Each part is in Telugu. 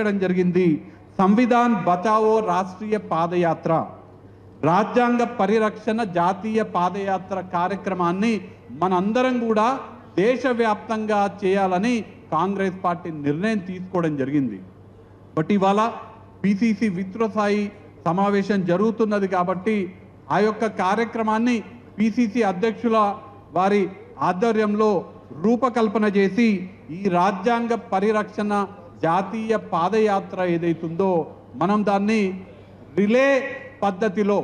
నిర్వహించడం జరిగింది సంవిధాన్ బచావో రాష్ట్రీయ పాదయాత్ర, రాజ్యాంగ పరిరక్షణ జాతీయ పాదయాత్ర కార్యక్రమాన్ని మనందరం కూడా దేశవ్యాప్తంగా చేయాలని కాంగ్రెస్ పార్టీ నిర్ణయం తీసుకోవడం జరిగింది. బట్ ఇవాళ పిసిసి విస్తృతస్థాయి సమావేశం జరుగుతున్నది కాబట్టి ఆ యొక్క కార్యక్రమాన్ని పిసిసి అధ్యక్షుల వారి ఆధ్వర్యంలో రూపకల్పన చేసి ఈ రాజ్యాంగ పరిరక్షణ జాతీయ పాదయాత్ర ఏదైతుందో మనం దాన్ని రిలే పద్ధతిలో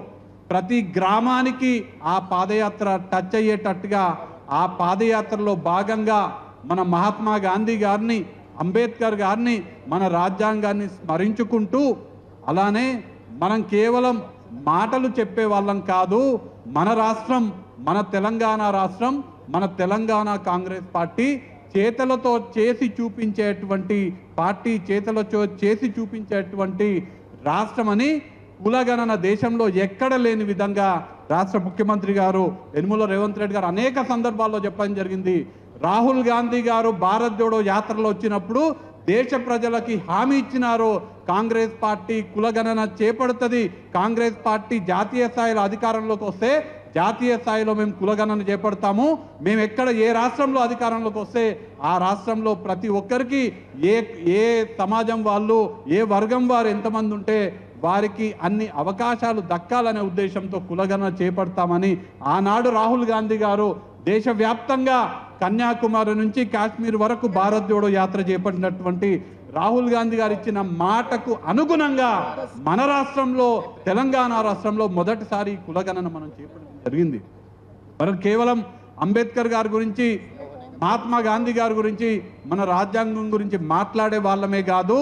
ప్రతి గ్రామానికి ఆ పాదయాత్ర టచ్ అయ్యేటట్టుగా ఆ పాదయాత్రలో భాగంగా మన మహాత్మా గాంధీ గారిని, అంబేద్కర్ గారిని, మన రాజ్యాంగాన్ని స్మరించుకుంటూ, అలానే మనం కేవలం మాటలు చెప్పే వాళ్ళం కాదు, మన రాష్ట్రం, మన తెలంగాణ రాష్ట్రం, మన తెలంగాణ కాంగ్రెస్ పార్టీ చేతలతో చేసి చూపించేటువంటి పార్టీ, చేతలతో చేసి చూపించేటువంటి రాష్ట్రమని కులగణన దేశంలో ఎక్కడ లేని విధంగా రాష్ట్ర ముఖ్యమంత్రి గారు యనమల రేవంత్ రెడ్డి గారు అనేక సందర్భాల్లో చెప్పడం జరిగింది. రాహుల్ గాంధీ గారు భారత్ జోడో యాత్రలో వచ్చినప్పుడు దేశ ప్రజలకి హామీ ఇచ్చినారు, కాంగ్రెస్ పార్టీ కులగణన చేపడుతుంది, కాంగ్రెస్ పార్టీ జాతీయ స్థాయిలో అధికారంలోకి వస్తే జాతీయ స్థాయిలో మేము కులగణన చేపడతాము, మేము ఎక్కడ ఏ రాష్ట్రంలో అధికారంలోకి వస్తే ఆ రాష్ట్రంలో ప్రతి ఒక్కరికి ఏ సమాజం వాళ్ళు, ఏ వర్గం వారు ఎంతమంది ఉంటే వారికి అన్ని అవకాశాలు దక్కాలనే ఉద్దేశంతో కులగణన చేపడతామని ఆనాడు రాహుల్ గాంధీ గారు దేశవ్యాప్తంగా కన్యాకుమారి నుంచి కాశ్మీర్ వరకు భారత్ జోడో యాత్ర చేపట్టినటువంటి రాహుల్ గాంధీ గారు ఇచ్చిన మాటకు అనుగుణంగా మన రాష్ట్రంలో, తెలంగాణ రాష్ట్రంలో మొదటిసారి కులగణన మనం చేపట్టడం జరిగింది. మనం కేవలం అంబేద్కర్ గారి గురించి, మహాత్మా గాంధీ గారి గురించి, మన రాజ్యాంగం గురించి మాట్లాడే వాళ్ళమే కాదు,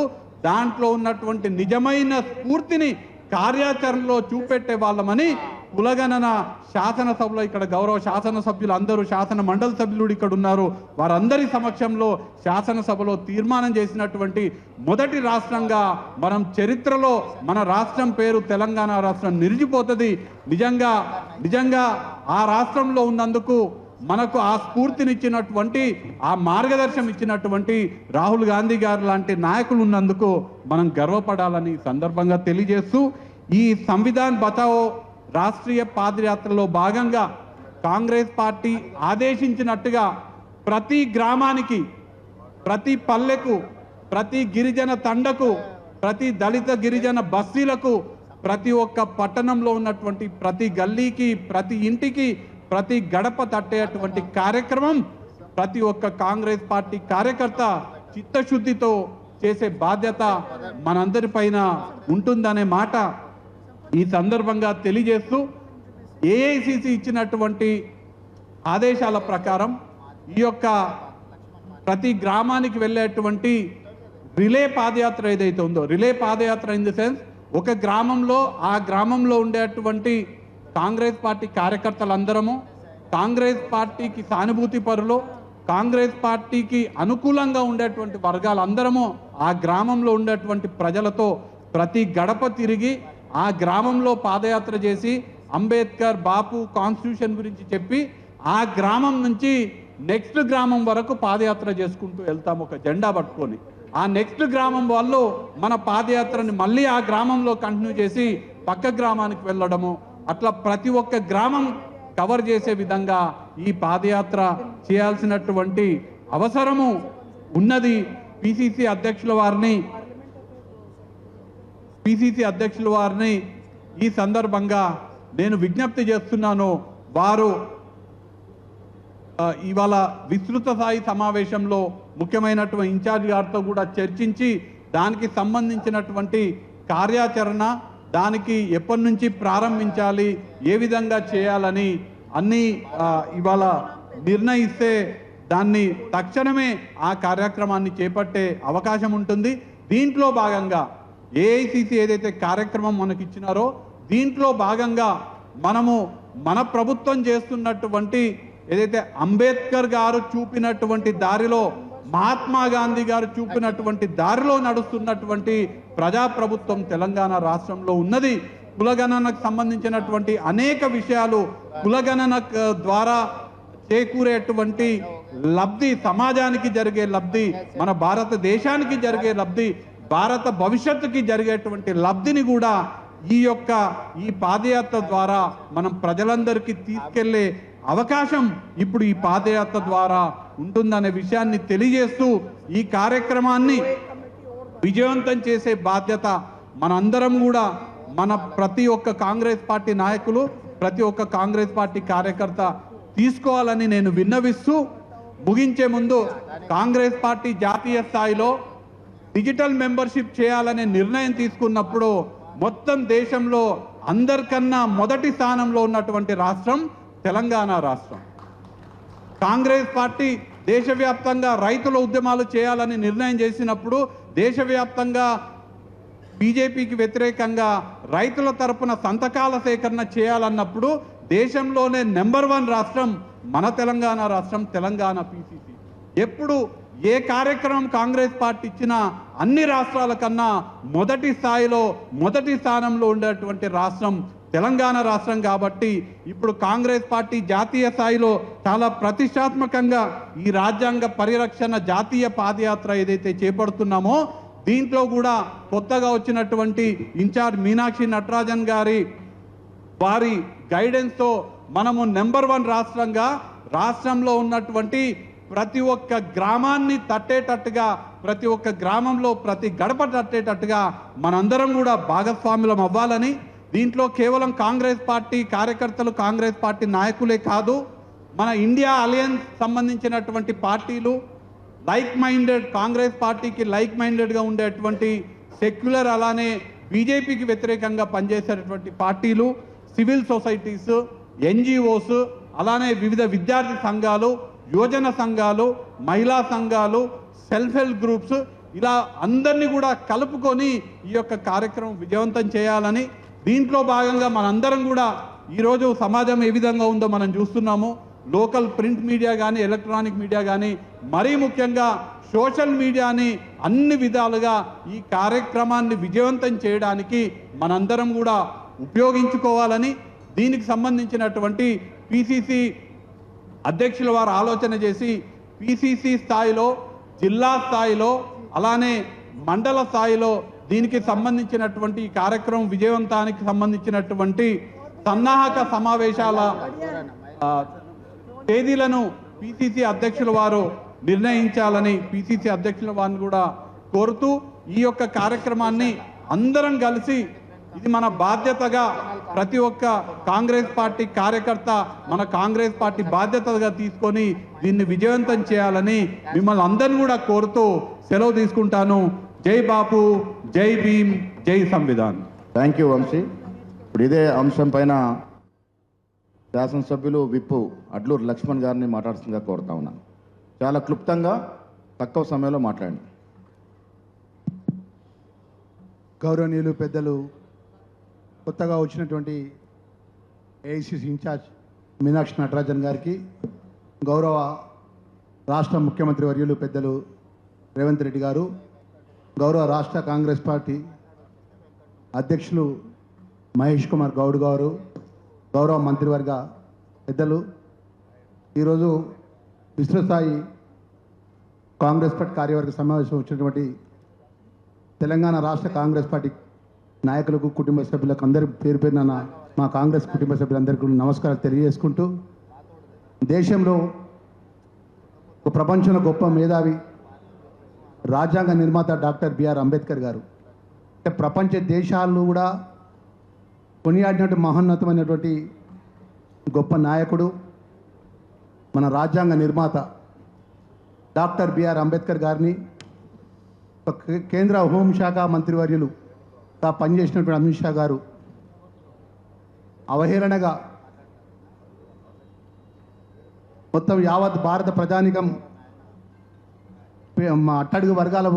దాంట్లో ఉన్నటువంటి నిజమైన స్ఫూర్తిని కార్యాచరణలో చూపెట్టే వాళ్ళమని కులగణన శాసనసభలో, ఇక్కడ గౌరవ శాసనసభ్యులు అందరూ, శాసన మండలి సభ్యులు ఇక్కడ ఉన్నారు, వారందరి సమక్షంలో శాసనసభలో తీర్మానం చేసినటువంటి మొదటి రాష్ట్రంగా మనం చరిత్రలో మన రాష్ట్రం పేరు తెలంగాణ రాష్ట్రం నిలిచిపోతుంది. నిజంగా ఆ రాష్ట్రంలో ఉన్నందుకు మనకు ఆ స్ఫూర్తినిచ్చినటువంటి, ఆ మార్గదర్శనం ఇచ్చినటువంటి రాహుల్ గాంధీ గారు లాంటి నాయకులు ఉన్నందుకు మనం గర్వపడాలని సందర్భంగా తెలియజేస్తూ, ఈ సంవిధాన్ బచావో రాష్ట్రీయ పాదయాత్రలో భాగంగా కాంగ్రెస్ పార్టీ ఆదేశించినట్టుగా ప్రతి గ్రామానికి, ప్రతి పల్లెకు, ప్రతి గిరిజన తండకు, ప్రతి దళిత గిరిజన బస్తీలకు, ప్రతి ఒక్క పట్టణంలో ఉన్నటువంటి ప్రతి గల్లీకి, ప్రతి ఇంటికి, ప్రతి గడప తట్టేటువంటి కార్యక్రమం ప్రతి ఒక్క కాంగ్రెస్ పార్టీ కార్యకర్త చిత్తశుద్ధితో చేసే బాధ్యత మనందరిపైన ఉంటుందనే మాట ఈ సందర్భంగా తెలియజేస్తూ, ఏఐసిసి ఇచ్చినటువంటి ఆదేశాల ప్రకారం ఈ యొక్క ప్రతి గ్రామానికి వెళ్ళేటువంటి రిలే పాదయాత్ర ఏదైతే ఉందో, relay padayatra in the sense, ఒక గ్రామంలో ఆ గ్రామంలో ఉండేటువంటి కాంగ్రెస్ పార్టీ కార్యకర్తలందరము, కాంగ్రెస్ పార్టీకి సానుభూతి పరులు, కాంగ్రెస్ పార్టీకి అనుకూలంగా ఉండేటువంటి వర్గాలందరము ఆ గ్రామంలో ఉండేటువంటి ప్రజలతో ప్రతి గడప తిరిగి ఆ గ్రామంలో పాదయాత్ర చేసి అంబేద్కర్, బాపు, కాన్స్టిట్యూషన్ గురించి చెప్పి ఆ గ్రామం నుంచి నెక్స్ట్ గ్రామం వరకు పాదయాత్ర చేసుకుంటూ వెళ్తాం ఒక జెండా పట్టుకొని. ఆ నెక్స్ట్ గ్రామం వాళ్ళు మన పాదయాత్రని మళ్ళీ ఆ గ్రామంలో కంటిన్యూ చేసి పక్క గ్రామానికి వెళ్ళడము, అట్లా ప్రతి ఒక్క గ్రామం కవర్ చేసే విధంగా ఈ పాదయాత్ర చేయాల్సినటువంటి అవసరము ఉన్నది. పిసిసి అధ్యక్షుల వారిని ఈ సందర్భంగా నేను విజ్ఞప్తి చేస్తున్నాను. వారు ఇవాళ విస్తృత స్థాయి సమావేశంలో ముఖ్యమైనటువంటి ఇన్ఛార్జ్ గారితో కూడా చర్చించి దానికి సంబంధించినటువంటి కార్యాచరణ, దానికి ఎప్పటి నుంచి ప్రారంభించాలి, ఏ విధంగా చేయాలని అన్నీ ఇవాళ నిర్ణయిస్తే దాన్ని తక్షణమే ఆ కార్యక్రమాన్ని చేపట్టే అవకాశం ఉంటుంది. దీంట్లో భాగంగా ఏఐసిసి ఏదైతే కార్యక్రమం మనకి ఇచ్చినారో దీంట్లో భాగంగా మనము మన ప్రభుత్వం చేస్తున్నటువంటి ఏదైతే అంబేద్కర్ గారు చూపినటువంటి దారిలో, మహాత్మా గాంధీ గారు చూపినటువంటి దారిలో నడుస్తున్నటువంటి ప్రజాప్రభుత్వం తెలంగాణ రాష్ట్రంలో ఉన్నది. కులగణనకు సంబంధించినటువంటి అనేక విషయాలు, కులగణన ద్వారా చేకూరేటువంటి లబ్ధి, సమాజానికి జరిగే లబ్ధి, మన భారతదేశానికి జరిగే లబ్ధి, భారత భవిష్యత్తుకి జరిగేటువంటి లబ్ధిని కూడా ఈ పాదయాత్ర ద్వారా మనం ప్రజలందరికీ తీసుకెళ్లే అవకాశం ఇప్పుడు ఈ పాదయాత్ర ద్వారా ఉంటుందనే విషయాన్ని తెలియజేస్తూ ఈ కార్యక్రమాన్ని విజయవంతం చేసే బాధ్యత మనందరం కూడా మన ప్రతి ఒక్క కాంగ్రెస్ పార్టీ నాయకులు ప్రతి ఒక్క కాంగ్రెస్ పార్టీ కార్యకర్త తీసుకోవాలని నేను విన్నవిస్తూ ముగించే ముందు కాంగ్రెస్ పార్టీ జాతీయ స్థాయిలో డిజిటల్ మెంబర్షిప్ చేయాలనే నిర్ణయం తీసుకున్నప్పుడు మొత్తం దేశంలో అందరికన్నా మొదటి స్థానంలో ఉన్నటువంటి రాష్ట్రం తెలంగాణ రాష్ట్రం. కాంగ్రెస్ పార్టీ దేశవ్యాప్తంగా రైతుల ఉద్యమాలు చేయాలని నిర్ణయం చేసినప్పుడు దేశవ్యాప్తంగా బీజేపీకి వ్యతిరేకంగా రైతుల తరపున సంతకాల సేకరణ చేయాలన్నప్పుడు దేశంలోనే నెంబర్ 1 రాష్ట్రం మన తెలంగాణ రాష్ట్రం, తెలంగాణ పిసిసి. ఎప్పుడు ఏ కార్యక్రమం కాంగ్రెస్ పార్టీ ఇచ్చినా అన్ని రాష్ట్రాల కన్నా మొదటి స్థానంలో ఉండేటువంటి రాష్ట్రం తెలంగాణ రాష్ట్రం. కాబట్టి ఇప్పుడు కాంగ్రెస్ పార్టీ జాతీయ స్థాయిలో చాలా ప్రతిష్టాత్మకంగా ఈ రాజ్యాంగ పరిరక్షణ జాతీయ పాదయాత్ర ఏదైతే చేపడుతున్నామో దీంట్లో కూడా కొత్తగా వచ్చినటువంటి ఇన్ఛార్జ్ మీనాక్షి నటరాజన్ వారి గైడెన్స్తో మనము నెంబర్ 1 రాష్ట్రంగా రాష్ట్రంలో ఉన్నటువంటి ప్రతి ఒక్క గ్రామాన్ని తట్టేటట్టుగా ప్రతి ఒక్క గ్రామంలో ప్రతి గడప తట్టేటట్టుగా మనందరం కూడా భాగస్వాములం అవ్వాలని, దీంట్లో కేవలం కాంగ్రెస్ పార్టీ కార్యకర్తలు కాంగ్రెస్ పార్టీ నాయకులే కాదు, మన ఇండియా అలయన్స్ సంబంధించినటువంటి పార్టీలు లైక్ మైండెడ్ కాంగ్రెస్ పార్టీకి లైక్ మైండెడ్గా ఉండేటువంటి సెక్యులర్ అలానే బీజేపీకి వ్యతిరేకంగా పనిచేసేటటువంటి పార్టీలు, సివిల్ సొసైటీస్, ఎన్జిఓస్, అలానే వివిధ విద్యార్థి సంఘాలు, యువజన సంఘాలు, మహిళా సంఘాలు, సెల్ఫ్ హెల్ప్ గ్రూప్స్, ఇలా అందరినీ కూడా కలుపుకొని ఈ యొక్క కార్యక్రమం విజయవంతం చేయాలని, దీంట్లో భాగంగా మనందరం కూడా ఈరోజు సమాజం ఏ విధంగా ఉందో మనం చూస్తున్నాము. లోకల్ ప్రింట్ మీడియా కానీ ఎలక్ట్రానిక్ మీడియా కానీ మరీ ముఖ్యంగా సోషల్ మీడియాని అన్ని విధాలుగా ఈ కార్యక్రమాన్ని విజయవంతం చేయడానికి మనందరం కూడా ఉపయోగించుకోవాలని, దీనికి సంబంధించినటువంటి పిసిసి అధ్యక్షుల వారు ఆలోచన చేసి పిసిసి స్థాయిలో, జిల్లా స్థాయిలో, అలానే మండల స్థాయిలో దీనికి సంబంధించినటువంటి ఈ కార్యక్రమం విజయవంతానికి సంబంధించినటువంటి సన్నాహక సమావేశాల తేదీలను పిసిసి అధ్యక్షుల వారు నిర్ణయించాలని పిసిసి అధ్యక్షుల వారిని కూడా కోరుతూ ఈ యొక్క కార్యక్రమాన్ని అందరం కలిసి ఇది మన బాధ్యతగా ప్రతి ఒక్క కాంగ్రెస్ పార్టీ కార్యకర్త మన కాంగ్రెస్ పార్టీ బాధ్యతగా తీసుకొని దీన్ని విజయవంతం చేయాలని మిమ్మల్ని అందరిని కూడా కోరుతూ సెలవు తీసుకుంటాను. జై బాపు, జై భీమ్, జై సంవిధాన్. Thank you Vamsi. ఇప్పుడు ఇదే అంశం పైన శాసనసభ్యులు విప్పు అడ్లూరు లక్ష్మణ్ గారిని మాట్లాడుతుందిగా కోరుతా ఉన్నాను. చాలా క్లుప్తంగా తక్కువ సమయంలో మాట్లాడండి. గౌరవనీయులు పెద్దలు కొత్తగా వచ్చినటువంటి ఏఐసిసి ఇన్ఛార్జ్ మీనాక్షి నటరాజన్ గారికి, గౌరవ రాష్ట్ర ముఖ్యమంత్రి వర్యులు పెద్దలు రేవంత్ రెడ్డి గారు, గౌరవ రాష్ట్ర కాంగ్రెస్ పార్టీ అధ్యక్షులు మహేష్ కుమార్ గౌడ్ గారు, గౌరవ మంత్రివర్గ పెద్దలు, ఈరోజు విస్తృతస్థాయి కాంగ్రెస్ పార్టీ కార్యవర్గ సమావేశం వచ్చినటువంటి తెలంగాణ రాష్ట్ర కాంగ్రెస్ పార్టీ నాయకులకు, కుటుంబ సభ్యులకు అందరి పేరు పేరున మా కాంగ్రెస్ కుటుంబ సభ్యులందరికీ నమస్కారాలు తెలియజేసుకుంటూ, దేశంలో ఒక ప్రపంచంలో గొప్ప మేధావి రాజ్యాంగ నిర్మాత డాక్టర్ బిఆర్ అంబేద్కర్ గారు, అంటే ప్రపంచ దేశాలు కూడా కొనియాడినటువంటి మహోన్నతమైనటువంటి గొప్ప నాయకుడు, మన రాజ్యాంగ నిర్మాత డాక్టర్ బిఆర్ అంబేద్కర్ గారిని కేంద్ర హోంశాఖ మంత్రివర్యులు పనిచేసినటువంటి అమిత్ షా గారు అవహేళనగా మొత్తం యావత్ భారత ప్రజానికం అట్టడుగు వర్గాల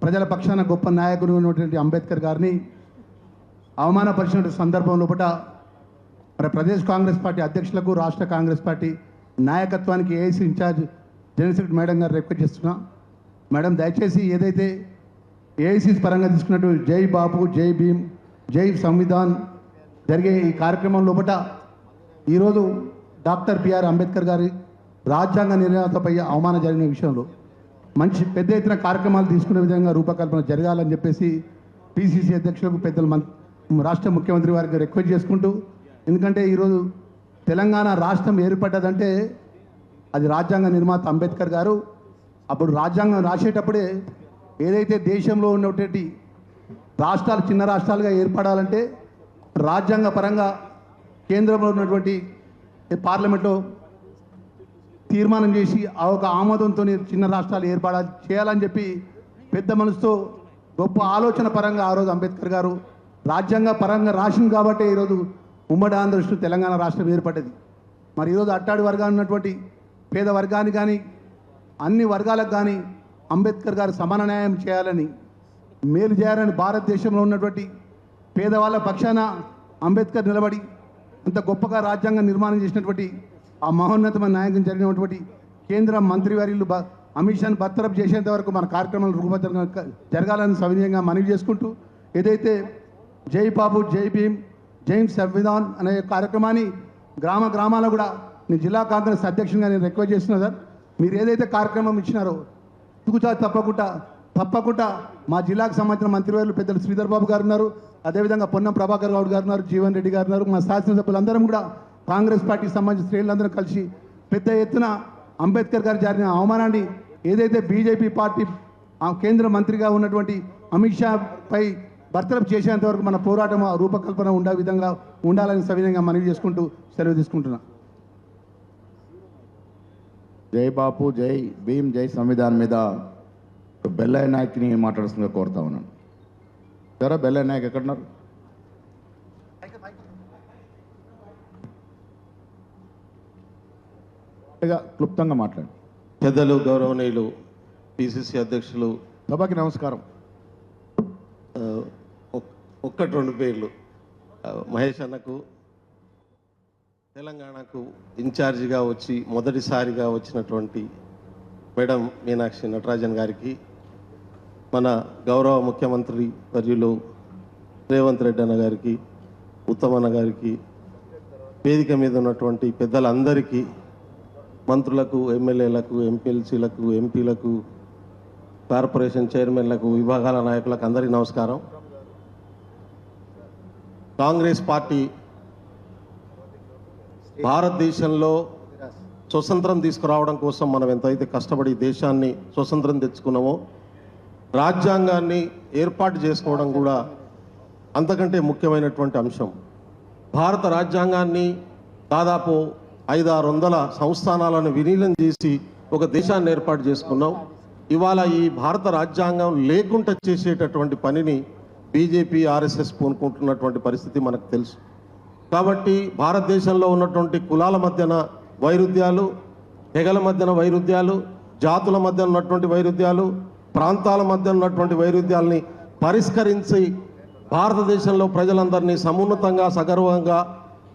ప్రజల పక్షాన గొప్ప నాయకుడు ఉన్నటువంటి అంబేద్కర్ గారిని అవమానపరిచినటువంటి సందర్భం లోపల మరి ప్రదేశ్ కాంగ్రెస్ పార్టీ అధ్యక్షులకు, రాష్ట్ర కాంగ్రెస్ పార్టీ నాయకత్వానికి AIC in-charge general secretary madam గారు రిక్వెస్ట్ చేస్తున్నా. మేడం, దయచేసి ఏదైతే ఏఐసి పరంగా తీసుకున్నట్టు జై బాపు, జై భీమ్, జై సంవిధాన్ జరిగే ఈ కార్యక్రమం లోపల ఈరోజు డాక్టర్ బిఆర్ అంబేద్కర్ గారి రాజ్యాంగ నిర్ణయాలపై అవమానం జరిగిన విషయంలో మంచి పెద్ద ఎత్తున కార్యక్రమాలు తీసుకునే విధంగా రూపకల్పన జరగాలని చెప్పేసి పిసిసి అధ్యక్షులకు పెద్దలు రాష్ట్ర ముఖ్యమంత్రి వారికి రిక్వెస్ట్ చేసుకుంటూ, ఎందుకంటే ఈరోజు తెలంగాణ రాష్ట్రం ఏర్పడ్డదంటే అది రాజ్యాంగ నిర్మాత అంబేద్కర్ గారు అప్పుడు రాజ్యాంగం రాసేటప్పుడే ఏదైతే దేశంలో ఉన్నటువంటి రాష్ట్రాలు చిన్న రాష్ట్రాలుగా ఏర్పడాలంటే రాజ్యాంగ పరంగా కేంద్రంలో ఉన్నటువంటి పార్లమెంట్లో తీర్మానం చేసి ఆ ఒక ఆమోదంతో చిన్న రాష్ట్రాలు చేయాలని చెప్పి పెద్ద మనసుతో గొప్ప ఆలోచన పరంగా ఆ రోజు అంబేద్కర్ గారు రాజ్యాంగ పరంగా రాసింది కాబట్టి ఈరోజు ఉమ్మడి ఆంధ్రప్రదేశ్ తెలంగాణ రాష్ట్రం ఏర్పడ్డది. మరి ఈరోజు అట్టాడి వర్గాన్ని ఉన్నటువంటి పేద వర్గానికి కానీ అన్ని వర్గాలకు కానీ అంబేద్కర్ గారు సమాన న్యాయం చేయాలని, మేలు చేయాలని భారతదేశంలో ఉన్నటువంటి పేదవాళ్ళ పక్షాన అంబేద్కర్ నిలబడి అంత గొప్పగా రాజ్యాంగం నిర్మాణం చేసినటువంటి ఆ మహోన్నతమైన నాయకం జరిగినటువంటి కేంద్ర మంత్రివర్యులు అమిత్ షాను బర్తరఫ్ చేసేంత వరకు మన కార్యక్రమాలు రూపభద్రంగా జరగాలని సవినయంగా మనవి చేసుకుంటూ, ఏదైతే జై బాబు జై భీమ్ జై సంవిధాన్ అనే కార్యక్రమాన్ని గ్రామాల్లో కూడా నేను జిల్లా కాంగ్రెస్ అధ్యక్షునిగా నేను రిక్వెస్ట్ చేస్తున్నా సార్. మీరు ఏదైతే కార్యక్రమం ఇచ్చినారో తూచా తప్పకుండా మా జిల్లాకు సంబంధించిన మంత్రివర్యులు పెద్దలు శ్రీధర్ బాబు గారు ఉన్నారు, అదేవిధంగా పొన్నం ప్రభాకర్ గౌడ్ గారు ఉన్నారు, జీవన్ రెడ్డి గారు ఉన్నారు, మా శాసనసభ్యులందరం కూడా కాంగ్రెస్ పార్టీకి సంబంధించిన శ్రేణులందరూ కలిసి పెద్ద ఎత్తున అంబేద్కర్ గారు జరిగిన అవమానాన్ని ఏదైతే బీజేపీ పార్టీ కేంద్ర మంత్రిగా ఉన్నటువంటి అమిత్ షా పై బర్తరఫ్ చేసేంత వరకు మన పోరాటం రూపకల్పన ఉండే విధంగా ఉండాలని సవినయంగా మనవి చేసుకుంటూ సెలవు తీసుకుంటున్నా. జై బాపు జై భీమ్ జై సంవిధాన్ మీద బెల్లయ్య నాయక్ని మాట్లాడుతుందిగా కోరుతా ఉన్నాను. సరే బెల్లయ్య నాయక్ ఎక్కడున్నారు? క్లుప్తంగా మాట్లాడు. పెద్దలు గౌరవనీయులు పిసిసి అధ్యక్షులు సభకి నమస్కారం. ఒక్కటి రెండు పేర్లు. మహేష్ అన్నకు తెలంగాణకు ఇన్ఛార్జిగా వచ్చి మొదటిసారిగా వచ్చినటువంటి మేడం మీనాక్షి నటరాజన్ గారికి, మన గౌరవ ముఖ్యమంత్రి వర్యులు రేవంత్ రెడ్డి అన్న గారికి, ఉత్తమన్న గారికి, వేదిక మీద ఉన్నటువంటి పెద్దలందరికీ, మంత్రులకు, ఎమ్మెల్యేలకు, ఎంపీఎల్సీలకు, ఎంపీలకు, కార్పొరేషన్ చైర్మన్లకు, విభాగాల నాయకులకు అందరికీ నమస్కారం. కాంగ్రెస్ పార్టీ భారతదేశంలో స్వతంత్రం తీసుకురావడం కోసం మనం ఎంతైతే కష్టపడి దేశాన్ని స్వతంత్రం తెచ్చుకున్నామో, రాజ్యాంగాన్ని ఏర్పాటు చేసుకోవడం కూడా అంతకంటే ముఖ్యమైనటువంటి అంశం. భారత రాజ్యాంగాన్ని దాదాపు 500-600 సంస్థానాలను విలీనం చేసి ఒక దేశాన్ని ఏర్పాటు చేసుకున్నాం. ఇవాళ ఈ భారత రాజ్యాంగం లేకుండా చేసేటటువంటి పనిని బీజేపీ ఆర్ఎస్ఎస్ పూనుకుంటున్నటువంటి పరిస్థితి మనకు తెలుసు. కాబట్టి భారతదేశంలో ఉన్నటువంటి కులాల మధ్యన వైరుధ్యాలు, తెగల మధ్యన వైరుధ్యాలు, జాతుల మధ్య ఉన్నటువంటి వైరుధ్యాలు, ప్రాంతాల మధ్య ఉన్నటువంటి వైరుధ్యాలని పరిష్కరించి భారతదేశంలో ప్రజలందరినీ సమున్నతంగా సగర్వంగా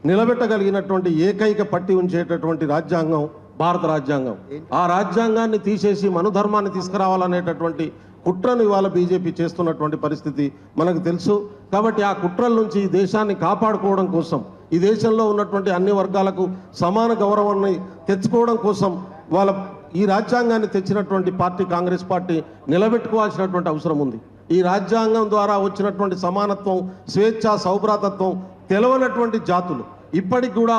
నిలబెట్టగలిగినటువంటి ఏకైక పట్టి ఉంచేటటువంటి రాజ్యాంగం భారత రాజ్యాంగం. ఆ రాజ్యాంగాన్ని తీసేసి మనుధర్మాన్ని తీసుకురావాలనేటటువంటి కుట్రను ఇవాళ బీజేపీ చేస్తున్నటువంటి పరిస్థితి మనకు తెలుసు. కాబట్టి ఆ కుట్రల నుంచి ఈ దేశాన్ని కాపాడుకోవడం కోసం, ఈ దేశంలో ఉన్నటువంటి అన్ని వర్గాలకు సమాన గౌరవాన్ని తెచ్చుకోవడం కోసం ఈ రాజ్యాంగాన్ని తెచ్చినటువంటి పార్టీ కాంగ్రెస్ పార్టీ నిలబెట్టుకోవాల్సినటువంటి అవసరం ఉంది. ఈ రాజ్యాంగం ద్వారా వచ్చినటువంటి సమానత్వం, స్వేచ్ఛ, సౌభ్రాతత్వం తెలవనటువంటి జాతులు, ఇప్పటికి కూడా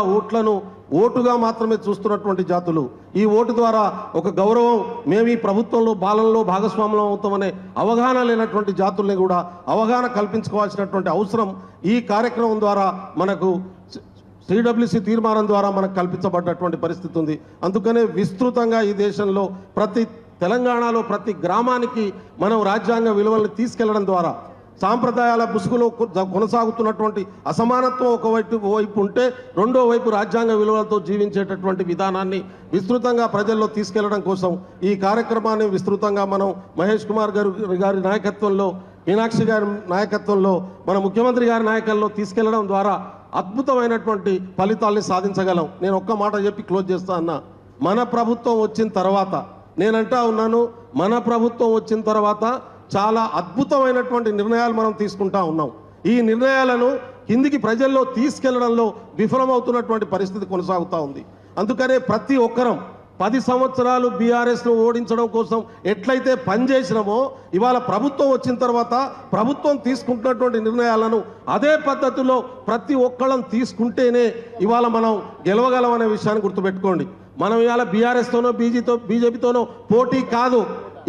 ఓటుగా మాత్రమే చూస్తున్నటువంటి జాతులు, ఈ ఓటు ద్వారా ఒక గౌరవం, మేము ఈ ప్రభుత్వంలో పాలనలో భాగస్వామ్యం అవుతామనే అవగాహన లేనటువంటి జాతుల్ని కూడా అవగాహన కల్పించుకోవాల్సినటువంటి అవసరం ఈ కార్యక్రమం ద్వారా మనకు సిడబ్ల్యూసి తీర్మానం ద్వారా మనకు కల్పించబడ్డటువంటి పరిస్థితి ఉంది. అందుకనే విస్తృతంగా ఈ దేశంలో తెలంగాణలో ప్రతి గ్రామానికి మనం రాజ్యాంగ విలువలను తీసుకెళ్లడం ద్వారా సాంప్రదాయాల ముసుగులో కొనసాగుతున్నటువంటి అసమానత్వం ఒకవైపు ఉంటే, రెండో వైపు రాజ్యాంగ విలువలతో జీవించేటటువంటి విధానాన్ని విస్తృతంగా ప్రజల్లో తీసుకెళ్లడం కోసం ఈ కార్యక్రమాన్ని విస్తృతంగా మనం మహేష్ కుమార్ గారి నాయకత్వంలో, మీనాక్షి గారి నాయకత్వంలో, మన ముఖ్యమంత్రి గారి నాయకత్వంలో తీసుకెళ్లడం ద్వారా అద్భుతమైనటువంటి ఫలితాల్ని సాధించగలం. నేను ఒక్క మాట చెప్పి క్లోజ్ చేస్తా అన్నా, మన ప్రభుత్వం వచ్చిన తర్వాత, నేనంటా ఉన్నాను, మన ప్రభుత్వం వచ్చిన తర్వాత చాలా అద్భుతమైనటువంటి నిర్ణయాలు మనం తీసుకుంటా ఉన్నాం. ఈ నిర్ణయాలను కిందికి ప్రజల్లో తీసుకెళ్లడంలో విఫలమవుతున్నటువంటి పరిస్థితి కొనసాగుతూ ఉంది. అందుకనే ప్రతి ఒక్కరం 10 సంవత్సరాలు బీఆర్ఎస్ను ఓడించడం కోసం ఎట్లయితే పనిచేసినామో ఇవాళ ప్రభుత్వం వచ్చిన తర్వాత ప్రభుత్వం తీసుకుంటున్నటువంటి నిర్ణయాలను అదే పద్ధతిలో ప్రతి ఒక్కళ్ళం తీసుకుంటేనే ఇవాళ మనం గెలవగలం అనే విషయాన్ని గుర్తుపెట్టుకోండి. మనం ఇవాళ బీఆర్ఎస్తోనో బీజేపీతోనో పోటీ కాదు.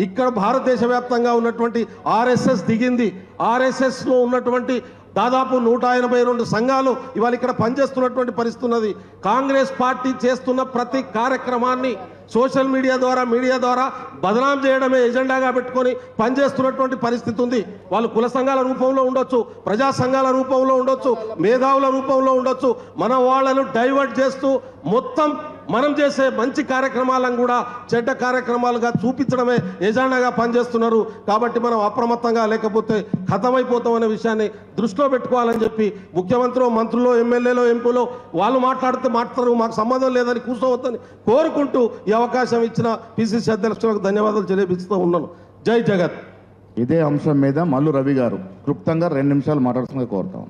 ఇక్కడ భారతదేశ వ్యాప్తంగా ఉన్నటువంటి ఆర్ఎస్ఎస్ దిగింది. ఆర్ఎస్ఎస్లో ఉన్నటువంటి దాదాపు 182 సంఘాలు ఇవాళ ఇక్కడ పనిచేస్తున్నటువంటి పరిస్థితి ఉన్నది. కాంగ్రెస్ పార్టీ చేస్తున్న ప్రతి కార్యక్రమాన్ని సోషల్ మీడియా ద్వారా బదనాం చేయడమే ఎజెండాగా పెట్టుకొని పనిచేస్తున్నటువంటి పరిస్థితి ఉంది. వాళ్ళు కుల సంఘాల రూపంలో ఉండొచ్చు, ప్రజా సంఘాల రూపంలో ఉండొచ్చు, మేధావుల రూపంలో ఉండొచ్చు. మన వాళ్ళను డైవర్ట్ చేస్తూ మొత్తం మనం చేసే మంచి కార్యక్రమాలను కూడా చెడ్డ కార్యక్రమాలుగా చూపించడమే ఎజెండాగా పనిచేస్తున్నారు. కాబట్టి మనం అప్రమత్తంగా లేకపోతే ఖతమైపోతామనే విషయాన్ని దృష్టిలో పెట్టుకోవాలని చెప్పి ముఖ్యమంత్రి, మంత్రులు, ఎమ్మెల్యేలు, ఎంపీలు వాళ్ళు మాట్లాడతారు, మాకు సంబంధం లేదని కూర్చోవద్దని కోరుకుంటూ ఈ అవకాశం ఇచ్చిన పిసిసి అధ్యక్షులకు ధన్యవాదాలు తెలియజేస్తూ ఉన్నాను. జై జగత్. ఇదే అంశం మీద మల్లు రవి గారు క్లుప్తంగా 2 నిమిషాలు మాట్లాడుతుందిగా కోరుతాం.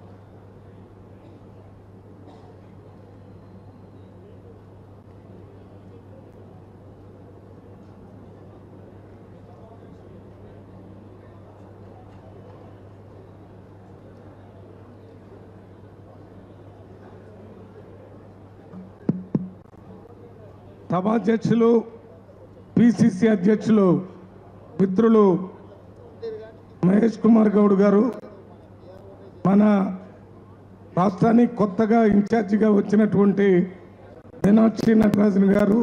సభాధ్యక్షులు, పిసిసి అధ్యక్షులు మిత్రులు మహేష్ కుమార్ గౌడ్ గారు, మన రాష్ట్రానికి కొత్తగా ఇన్ఛార్జిగా వచ్చినటువంటి మీనాక్షి నటరాజన్ గారు,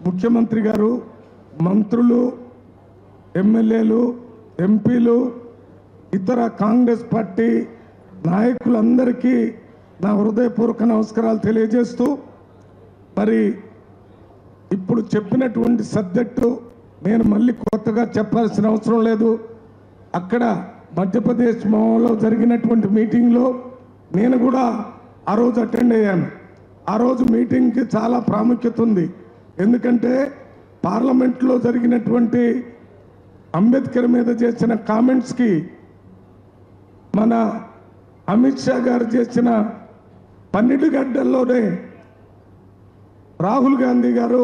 ముఖ్యమంత్రి గారు, మంత్రులు, ఎమ్మెల్యేలు, ఎంపీలు, ఇతర కాంగ్రెస్ పార్టీ నాయకులందరికీ నా హృదయపూర్వక నమస్కారాలు తెలియజేస్తూ, మరి ఇప్పుడు చెప్పినటువంటి సబ్జెక్టు నేను మళ్ళీ కొత్తగా చెప్పాల్సిన అవసరం లేదు. అక్కడ మధ్యప్రదేశ్ మోహన్లో జరిగినటువంటి మీటింగ్లో నేను కూడా ఆ రోజు అటెండ్ అయ్యాను. ఆ రోజు మీటింగ్కి చాలా ప్రాముఖ్యత ఉంది. ఎందుకంటే పార్లమెంట్లో జరిగినటువంటి అంబేద్కర్ మీద చేసిన కామెంట్స్కి మన అమిత్ షా గారు చేసిన 12 గంటల్లోనే రాహుల్ గాంధీ గారు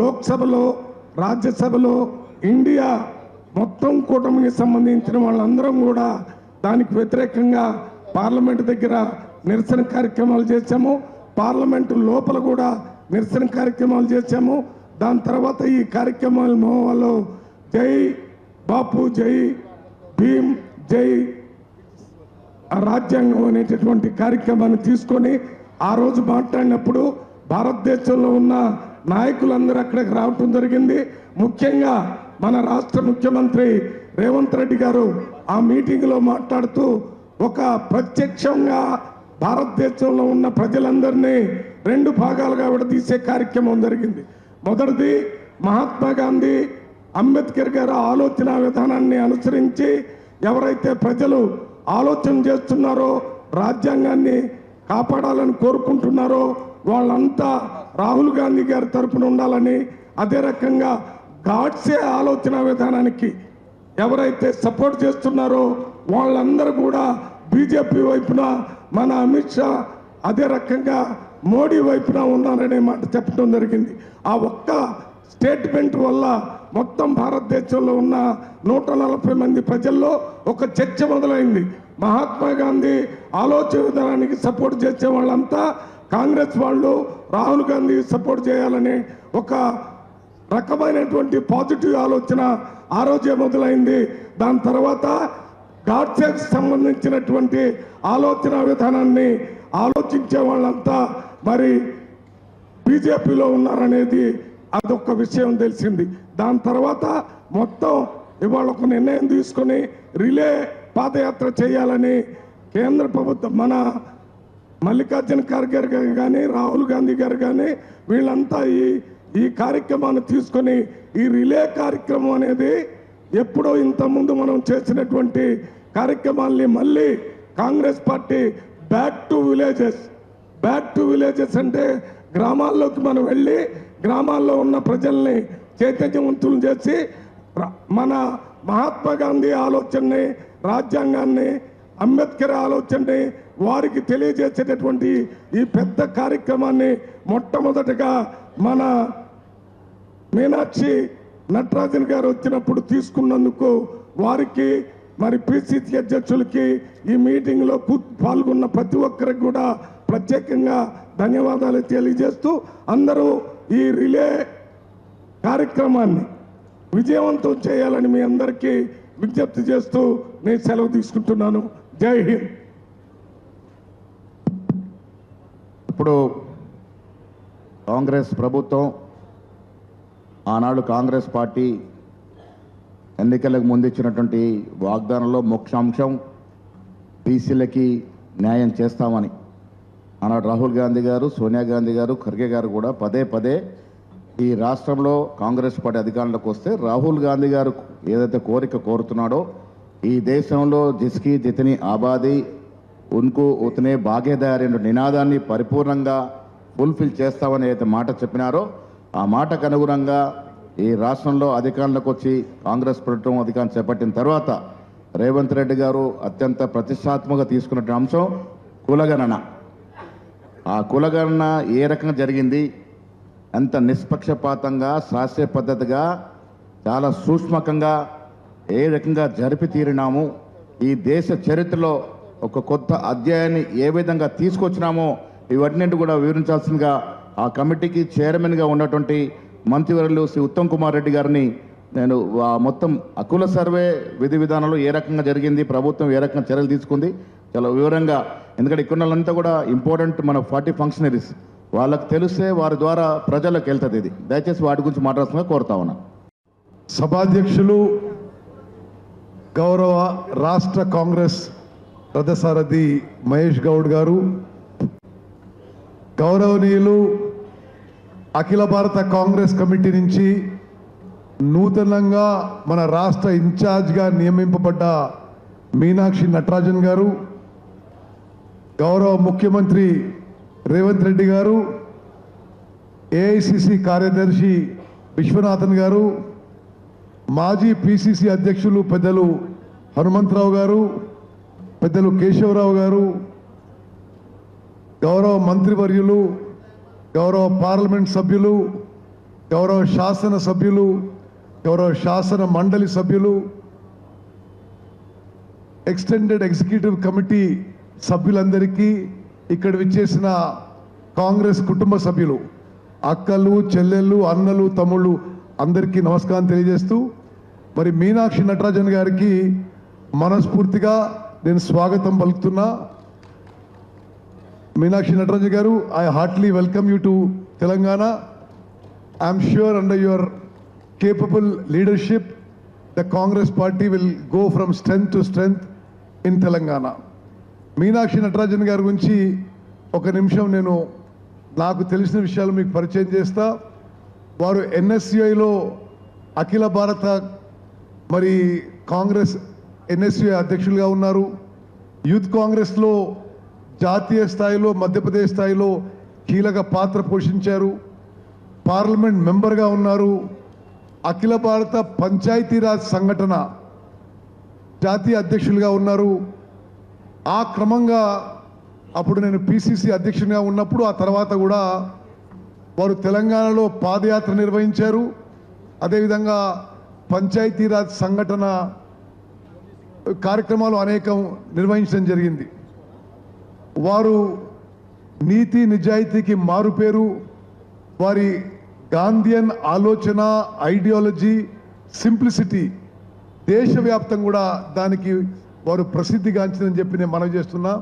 లోక్సభలో, రాజ్యసభలో, ఇండియా మొత్తం కూటమికి సంబంధించిన వాళ్ళందరం కూడా దానికి వ్యతిరేకంగా పార్లమెంట్ దగ్గర నిరసన కార్యక్రమాలు చేశాము. పార్లమెంటు లోపల కూడా నిరసన కార్యక్రమాలు చేశాము. దాని తర్వాత ఈ కార్యక్రమాల మోహన్లో జై బాపు, జై భీమ్, జై రాజ్యాంగం అనేటటువంటి కార్యక్రమాన్ని తీసుకొని ఆ రోజు మాట్లాడినప్పుడు భారతదేశంలో ఉన్న నాయకులందరూ అక్కడికి రావటం జరిగింది. ముఖ్యంగా మన రాష్ట్ర ముఖ్యమంత్రి రేవంత్ రెడ్డి గారు ఆ మీటింగ్లో మాట్లాడుతూ ఒక ప్రత్యక్షంగా భారతదేశంలో ఉన్న ప్రజలందరినీ 2 భాగాలుగా విడదీసే కార్యక్రమం జరిగింది. మొదటిది మహాత్మా గాంధీ, అంబేద్కర్ గారి ఆలోచన విధానాన్ని అనుసరించి ఎవరైతే ప్రజలు ఆలోచన చేస్తున్నారో, రాజ్యాంగాన్ని కాపాడాలని కోరుకుంటున్నారో వాళ్ళంతా రాహుల్ గాంధీ గారి తరపున ఉండాలని, అదే రకంగా గాడ్సే ఆలోచన విధానానికి ఎవరైతే సపోర్ట్ చేస్తున్నారో వాళ్ళందరూ కూడా బీజేపీ వైపున, మన అమిత్ షా అదే రకంగా మోడీ వైపున ఉన్నారనే మాట చెప్పడం జరిగింది. ఆ ఒక్క స్టేట్మెంట్ వల్ల మొత్తం భారతదేశంలో ఉన్న 140 మంది ప్రజల్లో ఒక చర్చ మొదలైంది. మహాత్మా గాంధీ ఆలోచన విధానానికి సపోర్ట్ చేసే వాళ్ళంతా కాంగ్రెస్ వాళ్ళు రాహుల్ గాంధీ సపోర్ట్ చేయాలని ఒక రకమైనటువంటి పాజిటివ్ ఆలోచన ఆ రోజే మొదలైంది. దాని తర్వాత గాడ్సేకి సంబంధించినటువంటి ఆలోచన విధానాన్ని ఆలోచించే వాళ్ళంతా మరి బీజేపీలో ఉన్నారనేది అదొక విషయం తెలిసింది. దాని తర్వాత మొత్తం ఇవాళ ఒక నిర్ణయం తీసుకొని రిలే పాదయాత్ర చేయాలని కేంద్ర ప్రభుత్వం, మన మల్లికార్జున ఖర్గే గారు కానీ, రాహుల్ గాంధీ గారు కానీ వీళ్ళంతా ఈ కార్యక్రమాన్ని తీసుకొని ఈ రిలే కార్యక్రమం అనేది ఎప్పుడో ఇంతకుముందు మనం చేసినటువంటి కార్యక్రమాల్ని మళ్ళీ Congress party back to villages అంటే గ్రామాల్లోకి మనం వెళ్ళి గ్రామాల్లో ఉన్న ప్రజల్ని చైతన్యవంతులు చేసి మన మహాత్మా గాంధీ ఆలోచనని, రాజ్యాంగాన్ని, అంబేద్కర్ ఆలోచనని వారికి తెలియజేసేటటువంటి ఈ పెద్ద కార్యక్రమాన్ని మొట్టమొదటిగా మన మీనాక్షి నటరాజన్ గారు వచ్చినప్పుడు తీసుకున్నందుకు వారికి మరి పిసిసి అధ్యక్షులకి ఈ మీటింగ్లో పాల్గొన్న ప్రతి ఒక్కరికి కూడా ప్రత్యేకంగా ధన్యవాదాలు తెలియజేస్తూ అందరూ ఈ రిలే కార్యక్రమాన్ని విజయవంతం చేయాలని మీ అందరికీ విజ్ఞప్తి చేస్తూ నేను సెలవు తీసుకుంటున్నాను. జై హింద్. ఇప్పుడు కాంగ్రెస్ ప్రభుత్వం ఆనాడు కాంగ్రెస్ పార్టీ ఎన్నికలకు ముందు ఇచ్చినటువంటి వాగ్దానంలో ముఖ్యాంశం బీసీలకి న్యాయం చేస్తామని. ఆనాడు రాహుల్ గాంధీ గారు, సోనియా గాంధీ గారు, ఖర్గే గారు కూడా పదే పదే ఈ రాష్ట్రంలో కాంగ్రెస్ పార్టీ అధికారంలోకి వస్తే రాహుల్ గాంధీ గారు ఏదైతే కోరిక కోరుతున్నాడో ఈ దేశంలో జిస్కి జితని ఆబాదీ ఉన్కు ఉతనే భాగేదారి అనే నినాదాన్ని పరిపూర్ణంగా ఫుల్ఫిల్ చేస్తామని ఏదైతే మాట చెప్పినారో ఆ మాటకు అనుగుణంగా ఈ రాష్ట్రంలో అధికారంలోకి వచ్చి కాంగ్రెస్ ప్రభుత్వం అధికారం చేపట్టిన తర్వాత రేవంత్ రెడ్డి గారు అత్యంత ప్రతిష్టాత్మకంగా తీసుకున్న అంశం కులగణన. ఆ కులగణన ఏ రకంగా జరిగింది, ఎంత నిష్పక్షపాతంగా శాస్త్రీయ పద్ధతిగా చాలా సూక్ష్మకంగా ఏ రకంగా జరిపి తీరినాము, ఈ దేశ చరిత్రలో ఒక కొత్త అధ్యాయాన్ని ఏ విధంగా తీసుకొచ్చినామో ఇవన్నీ కూడా వివరించాల్సిందిగా ఆ కమిటీకి చైర్మన్గా ఉన్నటువంటి మంత్రివర్యులు శ్రీ ఉత్తమ్ కుమార్ రెడ్డి గారిని నేను మొత్తం అకుల సర్వే విధి విధానంలో ఏ రకంగా జరిగింది, ప్రభుత్వం ఏ రకంగా చర్యలు తీసుకుంది చాలా వివరంగా, ఎందుకంటే ఇక్కడ వాళ్ళంతా కూడా ఇంపార్టెంట్ మన 40 ఫంక్షనరీస్, వాళ్ళకు తెలిస్తే వారి ద్వారా ప్రజలకు వెళ్తుంది. ఇది దయచేసి వాటి గురించి మాట్లాడుతుందిగా కోరుతా ఉన్నా. సభాధ్యక్షులు గౌరవ రాష్ట్ర కాంగ్రెస్ రథసారథి మహేష్ గౌడ్ గారు, గౌరవనీయులు అఖిల భారత కాంగ్రెస్ కమిటీ నుంచి నూతనంగా మన రాష్ట్ర ఇన్ఛార్జ్గా నియమింపబడ్డ మీనాక్షి నటరాజన్ గారు, గౌరవ ముఖ్యమంత్రి రేవంత్ రెడ్డి గారు, ఏఐసిసి కార్యదర్శి విశ్వనాథన్ గారు, మాజీ పిసిసి అధ్యక్షులు పెద్దలు హనుమంతరావు గారు, పెద్దలు కేశవరావు గారు, గౌరవ మంత్రివర్యులు, గౌరవ పార్లమెంట్ సభ్యులు, గౌరవ శాసన సభ్యులు, గౌరవ శాసన మండలి సభ్యులు, ఎక్స్టెండెడ్ ఎగ్జిక్యూటివ్ కమిటీ సభ్యులందరికీ, ఇక్కడ విచ్చేసిన కాంగ్రెస్ కుటుంబ సభ్యులు, అక్కలు, చెల్లెళ్ళు, అన్నలు, తమ్ముళ్ళు అందరికీ నమస్కారం తెలియజేస్తూ మరి మీనాక్షి నటరాజన్ గారికి మనస్ఫూర్తిగా నేను స్వాగతం పలుకుతున్నా. మీనాక్షి నటరాజన్ గారు, I heartily welcome you to Telangana. I'm sure under your capable leadership, the Congress party will go from strength to strength in Telangana. Meenakshi Natarajan గారి గురించి ఒక నిమిషం నేను నాకు తెలిసిన విషయాలు మీకు పరిచయం చేస్తా. వారు ఎన్ఎస్యుఐలో అఖిల భారత మరి కాంగ్రెస్ ఎన్ఎస్యుఐ అధ్యక్షులుగా ఉన్నారు. యూత్ కాంగ్రెస్లో జాతీయ స్థాయిలో, మధ్యప్రదేశ్ స్థాయిలో కీలక పాత్ర పోషించారు. పార్లమెంట్ మెంబర్గా ఉన్నారు. అఖిల భారత పంచాయతీరాజ్ సంఘటన జాతీయ అధ్యక్షులుగా ఉన్నారు. ఆ క్రమంగా అప్పుడు నేను పిసిసి అధ్యక్షునిగా ఉన్నప్పుడు ఆ తర్వాత కూడా వారు తెలంగాణలో పాదయాత్ర నిర్వహించారు. అదేవిధంగా పంచాయతీరాజ్ సంఘటన కార్యక్రమాలు అనేకం నిర్వహించడం జరిగింది. వారు నీతి నిజాయితీకి మారుపేరు. వారి గాంధీయన్ ఆలోచన, ఐడియాలజీ, సింప్లిసిటీ దేశవ్యాప్తంగా కూడా దానికి వారు ప్రసిద్ధిగాంచిందని చెప్పి నేను మనవి చేస్తున్నా.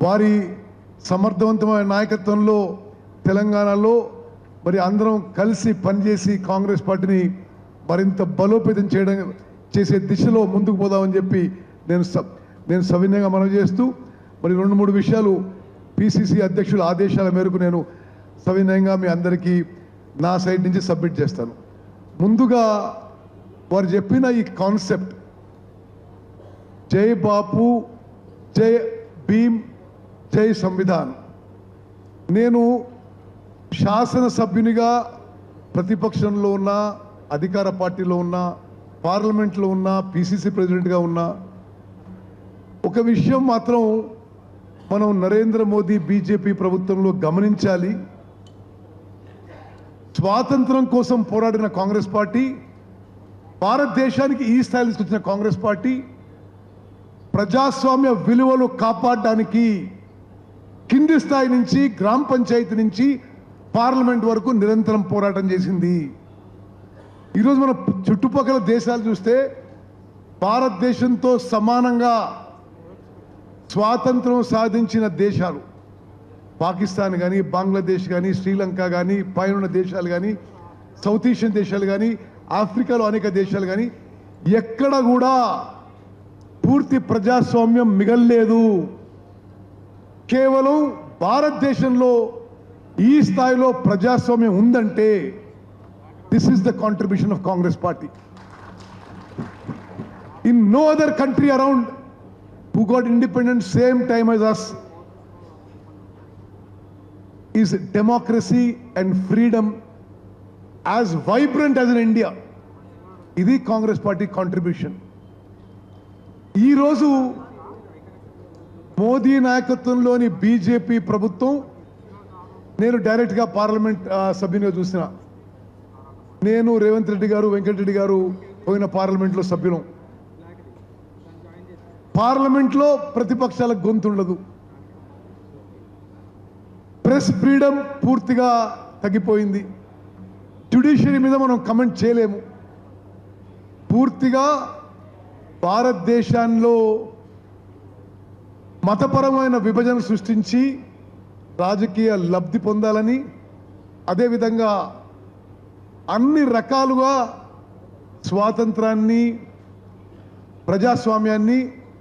వారి సమర్థవంతమైన నాయకత్వంలో తెలంగాణలో మరి అందరం కలిసి పనిచేసి కాంగ్రెస్ పార్టీని మరింత బలోపేతం చేసే దిశలో ముందుకు పోదామని చెప్పి నేను సవినయంగా మనవి చేస్తూ మరి 2-3 విషయాలు పిసిసి అధ్యక్షుల ఆదేశాల మేరకు నేను సవినయంగా మీ అందరికీ నా సైడ్ నుంచి సబ్మిట్ చేస్తాను. ముందుగా వారు చెప్పిన ఈ కాన్సెప్ట్ జై బాపు, జై భీమ్, జై సంవిధాన్, నేను శాసనసభ్యునిగా ప్రతిపక్షంలో ఉన్న, అధికార పార్టీలో ఉన్న, పార్లమెంట్లో ఉన్న, పిసిసి ప్రెసిడెంట్గా ఉన్న ఒక విషయం మాత్రం మనం నరేంద్ర మోదీ బీజేపీ ప్రభుత్వంలో గమనించాలి. స్వాతంత్రం కోసం పోరాడిన కాంగ్రెస్ పార్టీ, భారతదేశానికి ఈ స్థాయిలో తీసుకొచ్చిన కాంగ్రెస్ పార్టీ ప్రజాస్వామ్య విలువలు కాపాడడానికి కింది స్థాయి నుంచి గ్రామ పంచాయతీ నుంచి పార్లమెంట్ వరకు నిరంతరం పోరాటం చేసింది. ఈరోజు మన చుట్టుపక్కల దేశాలు చూస్తే భారతదేశంతో సమానంగా స్వాతంత్రం సాధించిన దేశాలు పాకిస్తాన్ కానీ, బంగ్లాదేశ్ కానీ, శ్రీలంక కానీ, పైన దేశాలు కానీ, సౌత్ ఏషియన్ దేశాలు కానీ, ఆఫ్రికాలో అనేక దేశాలు కానీ ఎక్కడ కూడా పూర్తి ప్రజాస్వామ్యం మిగల్లేదు. కేవలం భారతదేశంలో ఈ స్థాయిలో ప్రజాస్వామ్యం ఉందంటే this is the contribution of Congress party. In no other country around who got independence same time as us is democracy and freedom as vibrant as in India. ఇది కాంగ్రెస్ పార్టీ కాంట్రిబ్యూషన్. ఈరోజు మోదీ నాయకత్వంలోని బీజేపీ ప్రభుత్వం, నేను డైరెక్ట్గా పార్లమెంట్ సభ్యునిగా చూసిన, నేను రేవంత్ రెడ్డి గారు, వెంకటరెడ్డి గారు పోయిన పార్లమెంట్లో సభ్యులం. పార్లమెంట్లో ప్రతిపక్షాలకు గొంతుండదు. ప్రెస్ ఫ్రీడమ్ పూర్తిగా తగ్గిపోయింది. జ్యుడిషియరీ మీద మనం కమెంట్ చేయలేము. పూర్తిగా భారతదేశంలో మతపరమైన విభజన సృష్టించి రాజకీయ లబ్ధి పొందాలని, అదేవిధంగా అన్ని రకాలుగా స్వాతంత్రాన్ని, ప్రజాస్వామ్యాన్ని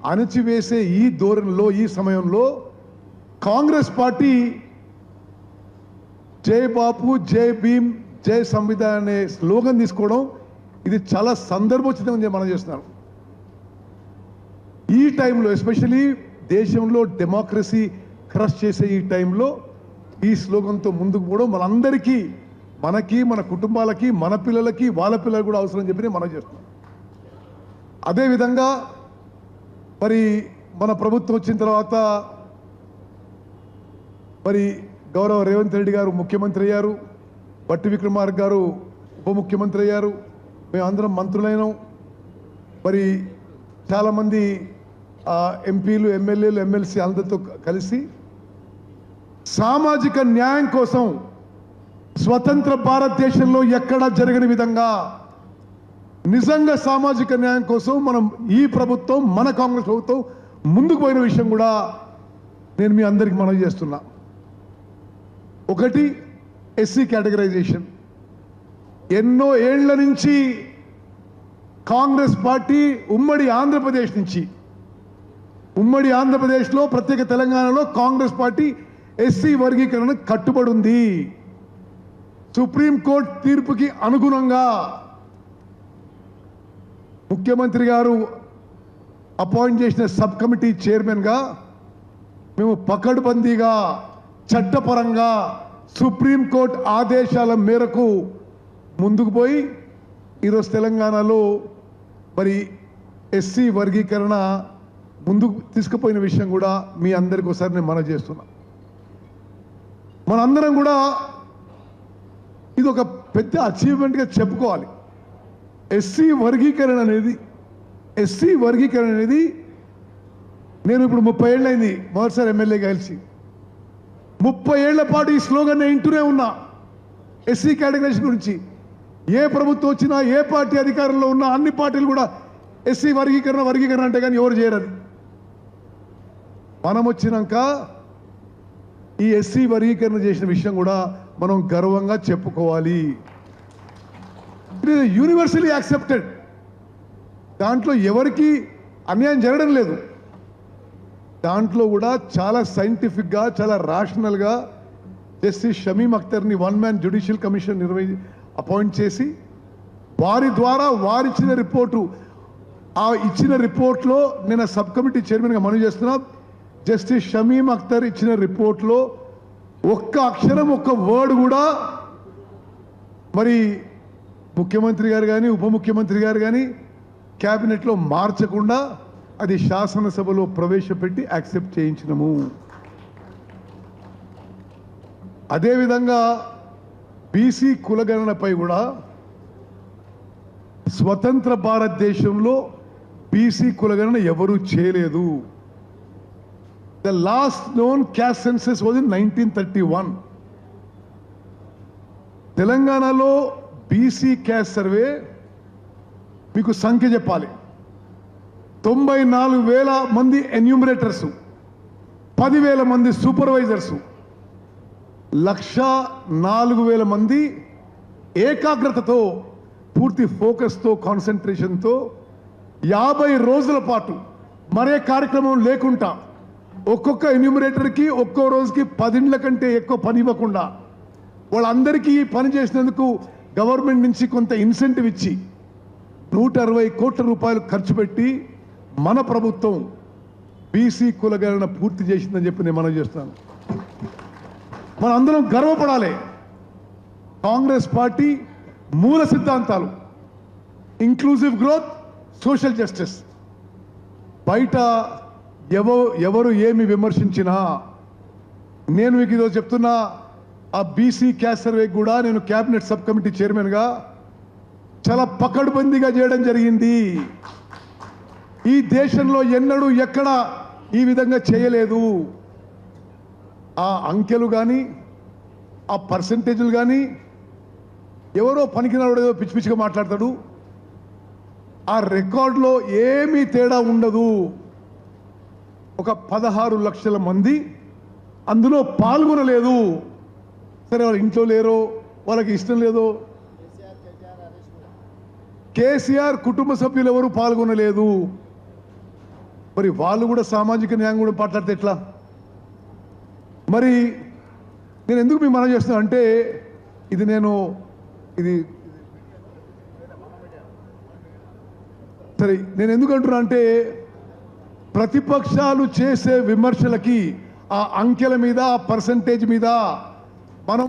అణచివేసే ఈ ధోరణిలో, ఈ సమయంలో కాంగ్రెస్ పార్టీ జై బాపు, జై భీమ్, జై సంవిధాన్ అనే స్లోగన్ తీసుకోవడం ఇది చాలా సందర్భోచితంగా మనం చేస్తున్నాం. ఈ టైంలో ఎస్పెషలీ దేశంలో డెమోక్రసీ క్రష్ చేసే ఈ టైంలో ఈ స్లోగన్తో ముందుకు పోవడం మనందరికీ, మనకి, మన కుటుంబాలకి, మన పిల్లలకి, వాళ్ళ పిల్లలు కూడా అవసరం చెప్పి మనం చేస్తున్నాం. అదేవిధంగా మరి మన ప్రభుత్వం వచ్చిన తర్వాత మరి గౌరవ రేవంత్ రెడ్డి గారు ముఖ్యమంత్రి అయ్యారు, బట్టి విక్రమార్క గారు ఉప ముఖ్యమంత్రి అయ్యారు, మేమందరం మంత్రులైనాం. మరి చాలామంది ఎంపీలు, ఎమ్మెల్యేలు, ఎమ్మెల్సీ అందరితో కలిసి సామాజిక న్యాయం కోసం స్వతంత్ర భారతదేశంలో ఎక్కడా జరగని విధంగా నిజంగా సామాజిక న్యాయం కోసం మనం ఈ ప్రభుత్వం, మన కాంగ్రెస్ ప్రభుత్వం ముందుకు పోయిన విషయం కూడా నేను మీ అందరికి మనవి చేస్తున్నా. ఒకటి, ఎస్సీ కేటగరైజేషన్. ఎన్నో ఏళ్ల నుంచి కాంగ్రెస్ పార్టీ ఉమ్మడి ఆంధ్రప్రదేశ్ నుంచి, ఉమ్మడి ఆంధ్రప్రదేశ్లో ప్రత్యేక తెలంగాణలో కాంగ్రెస్ పార్టీ ఎస్సీ వర్గీకరణ కట్టుబడి ఉంది. సుప్రీంకోర్టు తీర్పుకి అనుగుణంగా ముఖ్యమంత్రి గారు అపాయింట్ చేసిన సబ్ కమిటీ చైర్మన్గా మేము పకడ్బందీగా, చట్టపరంగా సుప్రీంకోర్టు ఆదేశాల మేరకు ముందుకు పోయి ఈరోజు తెలంగాణలో మరి ఎస్సీ వర్గీకరణ ముందుకు తీసుకుపోయిన విషయం కూడా మీ అందరికీ ఒకసారి నేను మనవి చేస్తున్నా. మనందరం కూడా ఇది ఒక పెద్ద అచీవ్మెంట్గా చెప్పుకోవాలి. ఎస్సీ వర్గీకరణ అనేది నేను ఇప్పుడు 30 ఏళ్ళు అయింది మొదటిసారి ఎమ్మెల్యేగా కలిసి. 30 ఏళ్ల పాటు ఈ స్లోగన్ వింటూనే ఉన్నా. ఎస్సీ కేటగరైజేషన్ గురించి ఏ ప్రభుత్వం వచ్చినా, ఏ పార్టీ అధికారంలో ఉన్నా అన్ని పార్టీలు కూడా ఎస్సీ వర్గీకరణ అంటే కానీ ఎవరు చేయరని. మనం వచ్చినాక ఈ ఎస్సీ వర్గీకరణ చేసిన విషయం కూడా మనం గర్వంగా చెప్పుకోవాలి. It is universally accepted. దాంట్లో ఎవరికి అన్యాయం జరగడం లేదు. దాంట్లో కూడా చాలా సైంటిఫిక్గా, చాలా రాషనల్గా జస్టిస్ షమీమ్ అఖ్తర్ని 1 మ్యాన్ జ్యుడిషియల్ కమిషన్ అపాయింట్ చేసి వారి ద్వారా వారిచ్చిన రిపోర్టు, ఆ ఇచ్చిన రిపోర్ట్లో నేను సబ్ కమిటీ చైర్మన్గా మనవి చేస్తున్నా. జస్టిస్ షమీమ్ అఖ్తర్ ఇచ్చిన రిపోర్ట్లో ఒక్క అక్షరం, ఒక్క వర్డ్ కూడా మరి ముఖ్యమంత్రి గారు కానీ, ఉప ముఖ్యమంత్రి గారు కానీ క్యాబినెట్లో మార్చకుండా అది శాసనసభలో ప్రవేశపెట్టి యాక్సెప్ట్ చేయించినము. అదేవిధంగా బీసీ కులగణనపై కూడా స్వతంత్ర భారతదేశంలో బీసీ కులగణన ఎవరూ చేయలేదు. The last known caste census was in 1931. తెలంగాణలో బీసీ క్యాస్ట్ సర్వే మీకు సంఖ్య చెప్పాలి. 94,000 మంది ఎన్యూమరేటర్స్, 10,000 మంది సూపర్వైజర్స్, 104,000 మంది ఏకాగ్రతతో, పూర్తి ఫోకస్తో, కాన్సన్ట్రేషన్తో 50 రోజుల పాటు మరే కార్యక్రమం లేకుండా ఒక్కొక్క ఎన్యూమరేటర్కి ఒక్కో రోజుకి 10 కంటే ఎక్కువ పని ఇవ్వకుండా వాళ్ళందరికీ పని చేసినందుకు గవర్నమెంట్ నుంచి కొంత ఇన్సెంటివ్ ఇచ్చి 160 కోట్ల రూపాయలు ఖర్చు పెట్టి మన ప్రభుత్వం బీసీ కులగణన పూర్తి చేసిందని చెప్పి నేను మనం చేస్తాను. మన అందరం గర్వపడాలి. కాంగ్రెస్ పార్టీ మూల సిద్ధాంతాలు ఇంక్లూజివ్ గ్రోత్, సోషల్ జస్టిస్. బయట ఎవరు ఏమి విమర్శించినా నేను మీకు ఈరోజు చెప్తున్నా, ఆ బీసీ క్యాస్ట్ సర్వే కూడా నేను క్యాబినెట్ సబ్ కమిటీ చైర్మన్గా చాలా పకడ్బందీగా చేయడం జరిగింది. ఈ దేశంలో ఎన్నడూ ఎక్కడ ఈ విధంగా చేయలేదు. ఆ అంకెలు కానీ ఆ పర్సంటేజ్లు కానీ ఎవరో పనికిరాడు ఏదో పిచ్చి పిచ్చిగా మాట్లాడతాడు. ఆ రికార్డులో ఏమీ తేడా ఉండదు. ఒక 16 లక్షల మంది అందులో పాల్గొనలేదు. సరే, వాళ్ళ ఇంట్లో లేరో, వాళ్ళకి ఇష్టం లేదో, కేసీఆర్ కుటుంబ సభ్యులు ఎవరు పాల్గొనలేదు. మరి వాళ్ళు కూడా సామాజిక న్యాయం కూడా మాట్లాడితే ఎట్లా? మరి నేను ఎందుకు మీ మనం చేస్తున్నా అంటే, సరే నేను ఎందుకు అంటున్నా అంటే, ప్రతిపక్షాలు చేసే విమర్శలకి ఆ అంకెల మీద, ఆ పర్సంటేజ్ మీద మనం